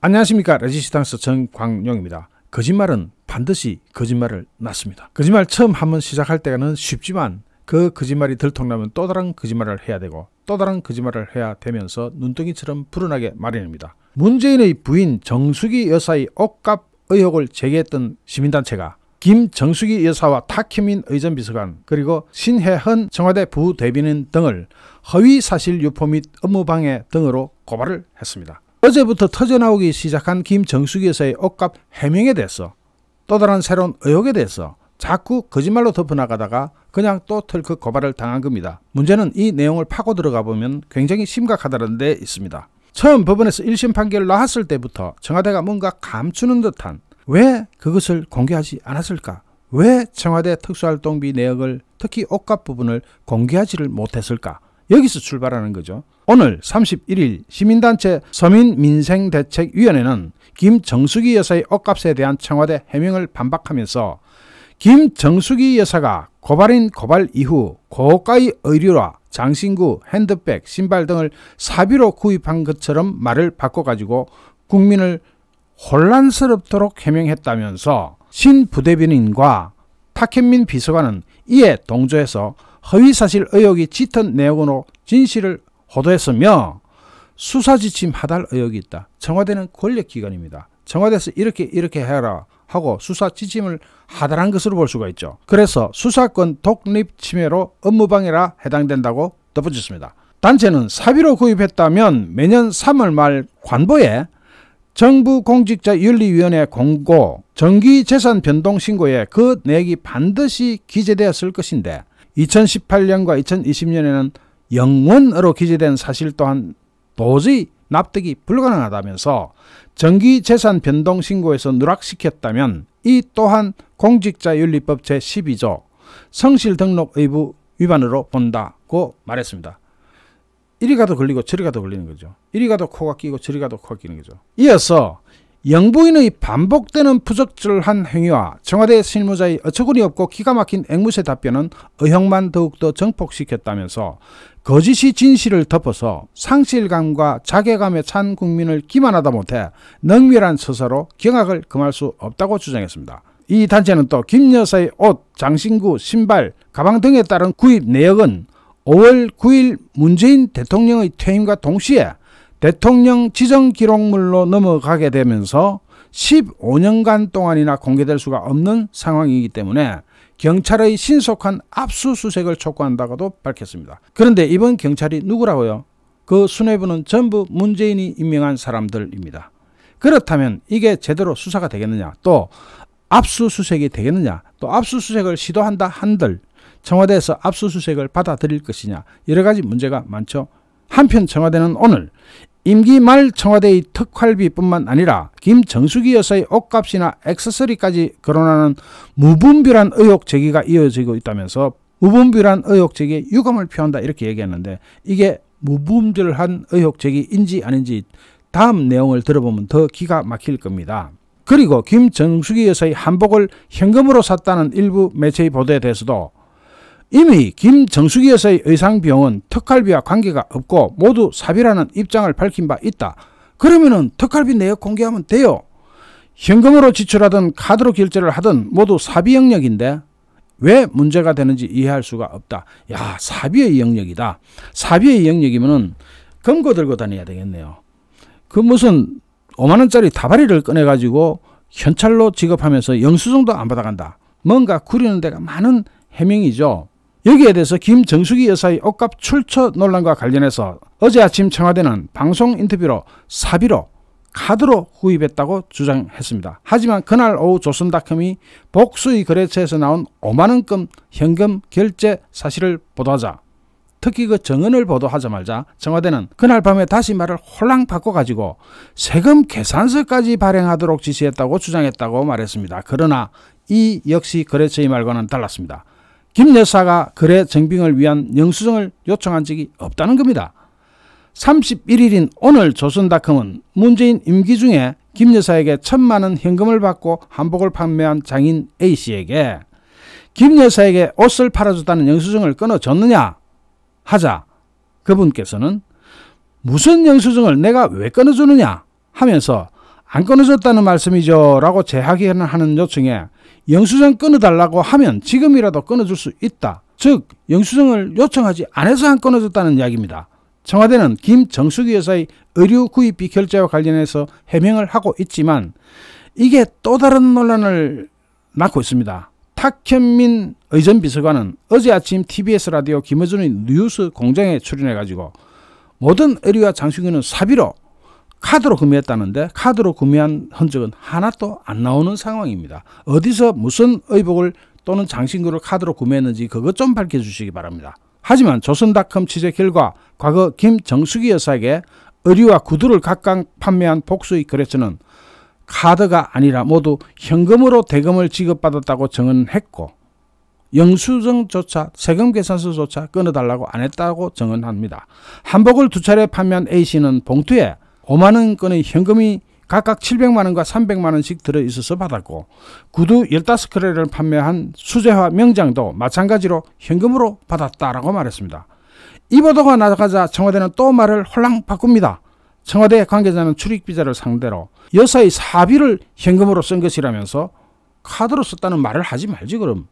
안녕하십니까. 레지스탕스 정광용입니다. 거짓말은 반드시 거짓말을 낳습니다. 거짓말 처음 한번 시작할 때는 쉽지만 그 거짓말이 들통나면 또 다른 거짓말을 해야 되고 또 다른 거짓말을 해야 되면서 눈덩이처럼 불어나게 마련입니다. 문재인의 부인 정수기 여사의 옷값 의혹을 제기했던 시민단체가 김정수기 여사와 탁현민 의전비서관 그리고 신혜헌 청와대 부대변인 등을 허위사실 유포 및 업무방해 등으로 고발을 했습니다. 어제부터 터져나오기 시작한 김정수기 여사의 옷값 해명에 대해서 또 다른 새로운 의혹에 대해서 자꾸 거짓말로 덮어나가다가 그냥 또 털컥 고발을 당한 겁니다. 문제는 이 내용을 파고 들어가 보면 굉장히 심각하다는 데 있습니다. 처음 법원에서 1심 판결을 나왔을 때부터 청와대가 뭔가 감추는 듯한 왜 그것을 공개하지 않았을까? 왜 청와대 특수활동비 내역을 특히 옷값 부분을 공개하지를 못했을까? 여기서 출발하는 거죠. 오늘 31일 시민단체 서민민생대책위원회는 김정수기 여사의 옷값에 대한 청와대 해명을 반박하면서 김정수기 여사가 고발인 고발 이후 고가의 의류와 장신구, 핸드백, 신발 등을 사비로 구입한 것처럼 말을 바꿔가지고 국민을 혼란스럽도록 해명했다면서 신 부대변인과 탁현민 비서관은 이에 동조해서 허위사실 의혹이 짙은 내용으로 진실을 호도했으며 수사지침 하달 의혹이 있다. 청와대는 권력기관입니다. 청와대에서 이렇게 해라 하고 수사지침을 하달한 것으로 볼 수가 있죠. 그래서 수사권 독립침해로 업무방해라 해당된다고 덧붙였습니다. 단체는 사비로 구입했다면 매년 3월 말 관보에 정부공직자윤리위원회 공고 정기재산 변동 신고에 그 내역이 반드시 기재되었을 것인데 2018년과 2020년에는 영원으로 기재된 사실 또한 도저히 납득이 불가능하다면서 정기재산 변동 신고에서 누락시켰다면 이 또한 공직자윤리법 제12조 성실등록 의무 위반으로 본다고 말했습니다. 이리 가도 걸리고 저리 가도 걸리는 거죠. 이리 가도 코가 끼고 저리 가도 코가 끼는 거죠. 이어서 영부인의 반복되는 부적절한 행위와 청와대 실무자의 어처구니 없고 기가 막힌 앵무새 답변은 의혹만 더욱더 증폭시켰다면서 거짓이 진실을 덮어서 상실감과 자괴감에 찬 국민을 기만하다 못해 능멸한 처사로 경악을 금할 수 없다고 주장했습니다. 이 단체는 또 김 여사의 옷, 장신구, 신발, 가방 등에 따른 구입 내역은 5월 9일 문재인 대통령의 퇴임과 동시에 대통령 지정 기록물로 넘어가게 되면서 15년간 동안이나 공개될 수가 없는 상황이기 때문에 경찰의 신속한 압수수색을 촉구한다고도 밝혔습니다. 그런데 이번 경찰이 누구라고요? 그 수뇌부는 전부 문재인이 임명한 사람들입니다. 그렇다면 이게 제대로 수사가 되겠느냐? 또 압수수색이 되겠느냐? 또 압수수색을 시도한다 한들 청와대에서 압수수색을 받아들일 것이냐? 여러 가지 문제가 많죠. 한편 청와대는 오늘 임기 말 청와대의 특활비뿐만 아니라 김정수기 여사의 옷값이나 액세서리까지 거론하는 무분별한 의혹 제기가 이어지고 있다면서 무분별한 의혹 제기에 유감을 표한다 이렇게 얘기했는데 이게 무분별한 의혹 제기인지 아닌지 다음 내용을 들어보면 더 기가 막힐 겁니다. 그리고 김정수기 여사의 한복을 현금으로 샀다는 일부 매체의 보도에 대해서도 이미 김정수기 여사의 의상 비용은 특활비와 관계가 없고 모두 사비라는 입장을 밝힌 바 있다. 그러면은 특활비 내역 공개하면 돼요. 현금으로 지출하든 카드로 결제를 하든 모두 사비 영역인데 왜 문제가 되는지 이해할 수가 없다. 야, 사비의 영역이다. 사비의 영역이면은 금고 들고 다녀야 되겠네요. 그 무슨 5만 원짜리 다발이를 꺼내가지고 현찰로 지급하면서 영수증도 안 받아간다. 뭔가 구리는 데가 많은 해명이죠. 여기에 대해서 김정수기 여사의 옷값 출처 논란과 관련해서 어제 아침 청와대는 방송 인터뷰로 사비로 카드로 구입했다고 주장했습니다. 하지만 그날 오후 조선닷컴이 복수의 거래처에서 나온 5만원급 현금 결제 사실을 보도하자 특히 그 정언을 보도하자마자 청와대는 그날 밤에 다시 말을 홀랑 바꿔가지고 세금 계산서까지 발행하도록 지시했다고 주장했다고 말했습니다. 그러나 이 역시 거래처의 말과는 달랐습니다. 김 여사가 거래 정빙을 위한 영수증을 요청한 적이 없다는 겁니다. 31일인 오늘 조선닷컴은 문재인 임기 중에 김 여사에게 1,000만 원 현금을 받고 한복을 판매한 장인 A씨에게 김 여사에게 옷을 팔아줬다는 영수증을 끊어줬느냐 하자 그분께서는 무슨 영수증을 내가 왜 끊어주느냐 하면서 안 끊어졌다는 말씀이죠 라고 재확인하는 요청에 영수증 끊어달라고 하면 지금이라도 끊어줄 수 있다. 즉 영수증을 요청하지 않아서 안 끊어졌다는 이야기입니다. 청와대는 김정숙이 여사의 의류 구입비 결제와 관련해서 해명을 하고 있지만 이게 또 다른 논란을 낳고 있습니다. 탁현민 의전 비서관은 어제 아침 TBS 라디오 김어준의 뉴스 공장에 출연해가지고 모든 의류와 장식은 사비로 카드로 구매했다는데 카드로 구매한 흔적은 하나도 안 나오는 상황입니다. 어디서 무슨 의복을 또는 장신구를 카드로 구매했는지 그것 좀 밝혀주시기 바랍니다. 하지만 조선닷컴 취재 결과 과거 김정숙이 여사에게 의류와 구두를 각각 판매한 복수의 거래처는 카드가 아니라 모두 현금으로 대금을 지급받았다고 증언했고 영수증조차 세금 계산서조차 끊어달라고 안 했다고 증언합니다. 한복을 2차례 판매한 A씨는 봉투에 5만원권의 현금이 각각 700만원과 300만원씩 들어있어서 받았고 구두 15켤레를 판매한 수재화 명장도 마찬가지로 현금으로 받았다라고 말했습니다. 이 보도가 나가자 청와대는 또 말을 홀랑 바꿉니다. 청와대 관계자는 출입기자를 상대로 여사의 사비를 현금으로 쓴 것이라면서 카드로 썼다는 말을 하지 말지 그럼.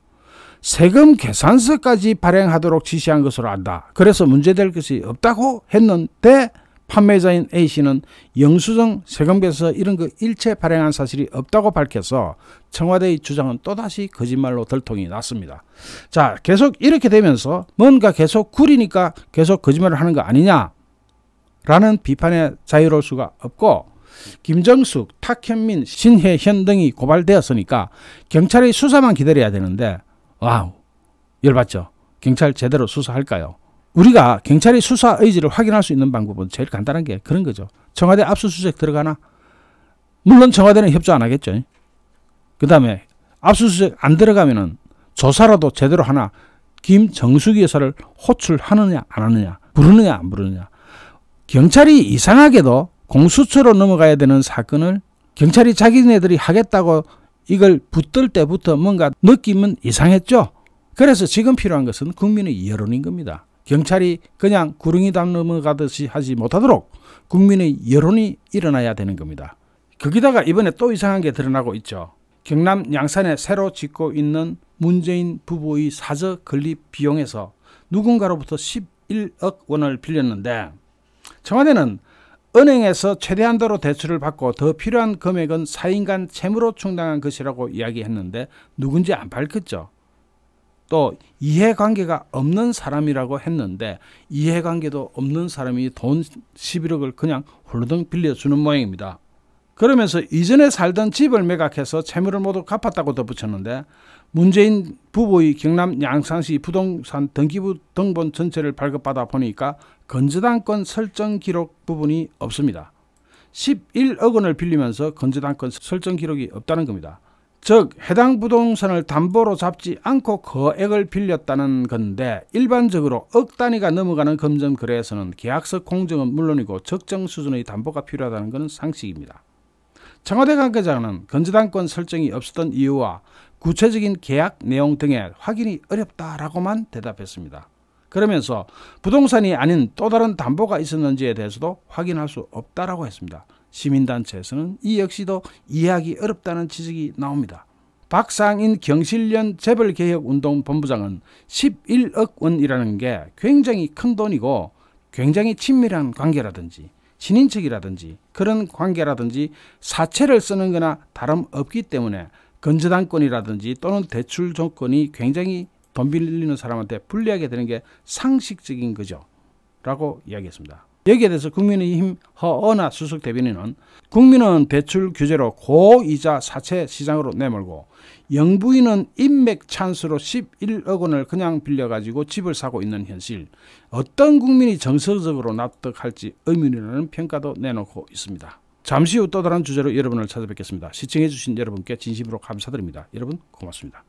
세금 계산서까지 발행하도록 지시한 것으로 안다. 그래서 문제될 것이 없다고 했는데 판매자인 A씨는 영수증, 세금계산서 이런 거 일체 발행한 사실이 없다고 밝혀서 청와대의 주장은 또다시 거짓말로 들통이 났습니다. 자, 계속 이렇게 되면서 뭔가 계속 구리니까 계속 거짓말을 하는 거 아니냐 라는 비판에 자유로울 수가 없고 김정숙, 탁현민, 신혜현 등이 고발되었으니까 경찰의 수사만 기다려야 되는데 와우, 열받죠. 경찰 제대로 수사할까요? 우리가 경찰의 수사 의지를 확인할 수 있는 방법은 제일 간단한 게 그런 거죠. 청와대 압수수색 들어가나? 물론 청와대는 협조 안 하겠죠. 그 다음에 압수수색 안 들어가면은 조사라도 제대로 하나 김정숙이 여사를 호출하느냐 안 하느냐, 부르느냐 안 부르느냐. 경찰이 이상하게도 공수처로 넘어가야 되는 사건을 경찰이 자기네들이 하겠다고 이걸 붙들 때부터 뭔가 느낌은 이상했죠. 그래서 지금 필요한 것은 국민의 여론인 겁니다. 경찰이 그냥 구릉이 담 넘어가듯이 하지 못하도록 국민의 여론이 일어나야 되는 겁니다. 거기다가 이번에 또 이상한 게 드러나고 있죠. 경남 양산에 새로 짓고 있는 문재인 부부의 사저 건립 비용에서 누군가로부터 11억 원을 빌렸는데 청와대는 은행에서 최대한도로 대출을 받고 더 필요한 금액은 4인간 채무로 충당한 것이라고 이야기했는데 누군지 안 밝혔죠. 또 이해관계가 없는 사람이라고 했는데 이해관계도 없는 사람이 돈 11억을 그냥 홀로덩 빌려주는 모양입니다. 그러면서 이전에 살던 집을 매각해서 채무를 모두 갚았다고 덧붙였는데 문재인 부부의 경남 양산시 부동산 등기부 등본 전체를 발급받아 보니까 건저당권 설정 기록 부분이 없습니다. 11억 원을 빌리면서 건저당권 설정 기록이 없다는 겁니다. 즉 해당 부동산을 담보로 잡지 않고 거액을 빌렸다는 건데 일반적으로 억 단위가 넘어가는 금전 거래에서는 계약서 공정은 물론이고 적정 수준의 담보가 필요하다는 것은 상식입니다. 청와대 관계자는 건저당권 설정이 없었던 이유와 구체적인 계약 내용 등에 확인이 어렵다라고만 대답했습니다. 그러면서 부동산이 아닌 또 다른 담보가 있었는지에 대해서도 확인할 수 없다라고 했습니다. 시민단체에서는 이 역시도 이해하기 어렵다는 지적이 나옵니다. 박상인 경실련 재벌개혁운동본부장은 11억 원이라는 게 굉장히 큰 돈이고 굉장히 친밀한 관계라든지 친인척이라든지 그런 관계라든지 사채를 쓰는 거나 다름없기 때문에 건저당권이라든지 또는 대출 조건이 굉장히 돈 빌리는 사람한테 불리하게 되는 게 상식적인 거죠 라고 이야기했습니다. 여기에 대해서 국민의힘 허은하 수석 대변인은 국민은 대출 규제로 고이자 사채 시장으로 내몰고 영부인은 인맥 찬스로 11억 원을 그냥 빌려가지고 집을 사고 있는 현실, 어떤 국민이 정서적으로 납득할지 의문이라는 평가도 내놓고 있습니다. 잠시 후 또 다른 주제로 여러분을 찾아뵙겠습니다. 시청해 주신 여러분께 진심으로 감사드립니다. 여러분 고맙습니다.